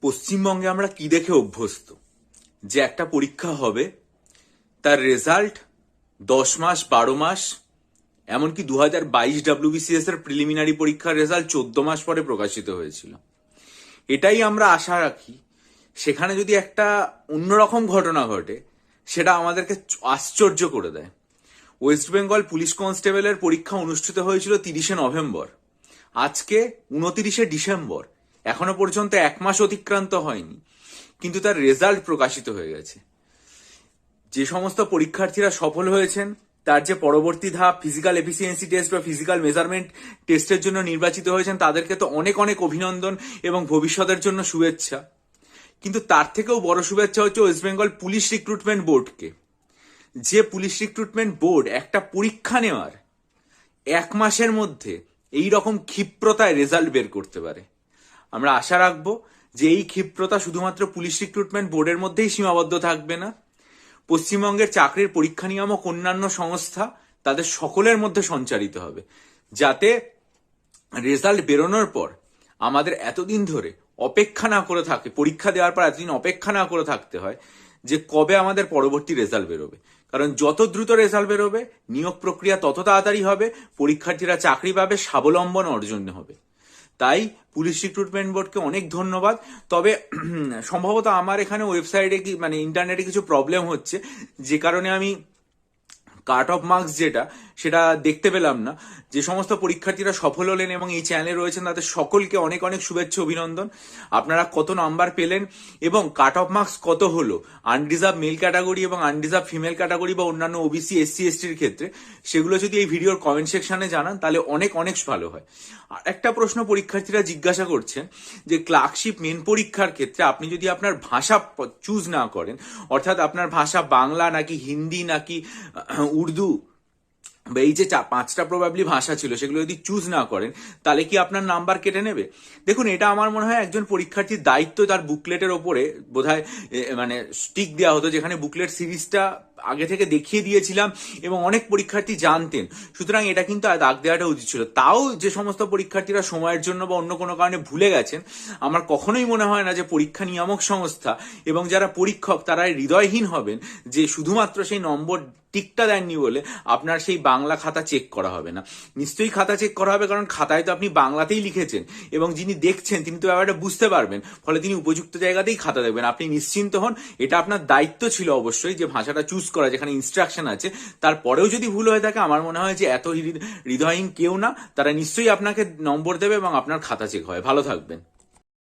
পশ্চিমবঙ্গে আমরা কি দেখে অভ্যস্ত যে একটা পরীক্ষা হবে, তার রেজাল্ট 10 মাস 12 মাস, এমনকি 2022 WBCS এর প্রিলিমিনারি পরীক্ষার রেজাল্ট 14 মাস পরে প্রকাশিত হয়েছিল। এটাই আমরা আশা রাখি। সেখানে যদি একটা অন্যরকম ঘটনা ঘটে, সেটা আমাদেরকে আশ্চর্য করে দেয়। ওয়েস্ট বেঙ্গল পুলিশ কনস্টেবলের পরীক্ষা অনুষ্ঠিত হয়েছিল 30শে নভেম্বর, আজকে 29শে ডিসেম্বর। এখনো পর্যন্ত 1 মাস অতিক্রান্ত হয়নি, কিন্তু তার রেজাল্ট প্রকাশিত হয়ে গেছে। যে সমস্ত পরীক্ষার্থীরা সফল হয়েছেন, তার যে পরবর্তী ধাপ ফিজিক্যাল এফিসিয়েন্সি টেস্ট বা ফিজিক্যাল মেজারমেন্ট টেস্টের জন্য নির্বাচিত হয়েছেন, তাদেরকে তো অনেক অনেক অভিনন্দন এবং ভবিষ্যতের জন্য শুভেচ্ছা। কিন্তু তার থেকেও বড় শুভেচ্ছা হচ্ছে ওয়েস্ট বেঙ্গল পুলিশ রিক্রুটমেন্ট বোর্ডকে। যে পুলিশ রিক্রুটমেন্ট বোর্ড একটা পরীক্ষা নেওয়ার 1 মাসের মধ্যে এই রকম ক্ষিপ্রতায় রেজাল্ট বের করতে পারে। আমরা আশা রাখবো যে এই ক্ষিপ্রতা শুধুমাত্র পুলিশ রিক্রুটমেন্ট বোর্ডের মধ্যেই সীমাবদ্ধ থাকবে না। পশ্চিমবঙ্গের চাকরির পরীক্ষা নিয়ামক অন্যান্য সংস্থা তাদের সকলের মধ্যে সঞ্চারিত হবে, যাতে রেজাল্ট বেরোনোর পর আমাদের এতদিন ধরে অপেক্ষা না করে থাকে, পরীক্ষা দেওয়ার পর এতদিন অপেক্ষা না করে থাকতে হয় যে কবে আমাদের পরবর্তী রেজাল্ট বেরোবে। কারণ যত দ্রুত রেজাল্ট বেরোবে, নিয়োগ প্রক্রিয়া তত তাড়াতাড়ি হবে, পরীক্ষার্থীরা চাকরি পাবে, স্বাবলম্বন অর্জন হবে। তাই পুলিশ রিক্রুটমেন্ট বোর্ডকে অনেক ধন্যবাদ। তবে সম্ভবত আমার এখানে ওয়েবসাইটে ইন্টারনেটে কিছু প্রবলেম হচ্ছে, যে কারণে আমি কাট অফ মার্কস সেটা দেখতে পেলাম না। যে সমস্ত পরীক্ষার্থীরা সফল হলেন এবং এই চ্যানেলে রয়েছেন, তাদের সকলকে অনেক অনেক শুভেচ্ছা, অভিনন্দন। আপনারা কত নাম্বার পেলেন এবং কাট অফ মার্কস কত হলো আনরিজার্ভ মেল ক্যাটাগরি এবং আনরিজার্ভ ফিমেল ক্যাটাগরি বা অন্যান্য ওবিসি SC STর ক্ষেত্রে, সেগুলো যদি এই ভিডিওর কমেন্ট সেকশনে জানান তাহলে অনেক অনেক ভালো হয়। আর একটা প্রশ্ন পরীক্ষার্থীরা জিজ্ঞাসা করছেন যে ক্লার্কশিপ মেন পরীক্ষার ক্ষেত্রে আপনি যদি আপনার ভাষা চুজ না করেন, অর্থাৎ আপনার ভাষা বাংলা নাকি হিন্দি নাকি উর্দু বা এই যে 5টা প্রবাবলি ভাষা ছিল, সেগুলো যদি চুজ না করেন, তাহলে কি আপনার নাম্বার কেটে নেবে? দেখুন, এটা আমার মনে হয় একজন পরীক্ষার্থীর দায়িত্ব। তার বুকলেটের ওপরে বোধহয় স্টিক দেওয়া হতো, যেখানে বুকলেট সিরিজটা আগে থেকে দেখিয়ে দিয়েছিলাম এবং অনেক পরীক্ষার্থী জানতেন। সুতরাং এটা কিন্তু দাগ দেওয়াটা উচিত ছিল। তাও যে সমস্ত পরীক্ষার্থীরা সময়ের জন্য বা অন্য কোনো কারণে ভুলে গেছেন, আমার কখনোই মনে হয় না যে পরীক্ষা নিয়ামক সংস্থা এবং যারা পরীক্ষক তারা হৃদয়হীন হবেন যে শুধুমাত্র সেই নম্বর টিকটা দেননি বলে আপনার সেই বাংলা খাতা চেক করা হবে না। নিশ্চয়ই খাতা চেক করা হবে, কারণ খাতায় তো আপনি বাংলাতেই লিখেছেন এবং যিনি দেখছেন তিনি তো ব্যাপারটা বুঝতে পারবেন, ফলে তিনি উপযুক্ত জায়গাতেই খাতা দেবেন। আপনি নিশ্চিন্ত হন। এটা আপনার দায়িত্ব ছিল অবশ্যই যে ভাষাটা চুজ করা, যেখানে ইনস্ট্রাকশন আছে। তারপরেও যদি ভুল হয়ে থাকে, আমার মনে হয় যে এত হৃদয়হীন কেউ না, তারা নিশ্চয়ই আপনাকে নম্বর দেবে এবং আপনার খাতা চেক হয়। ভালো থাকবেন।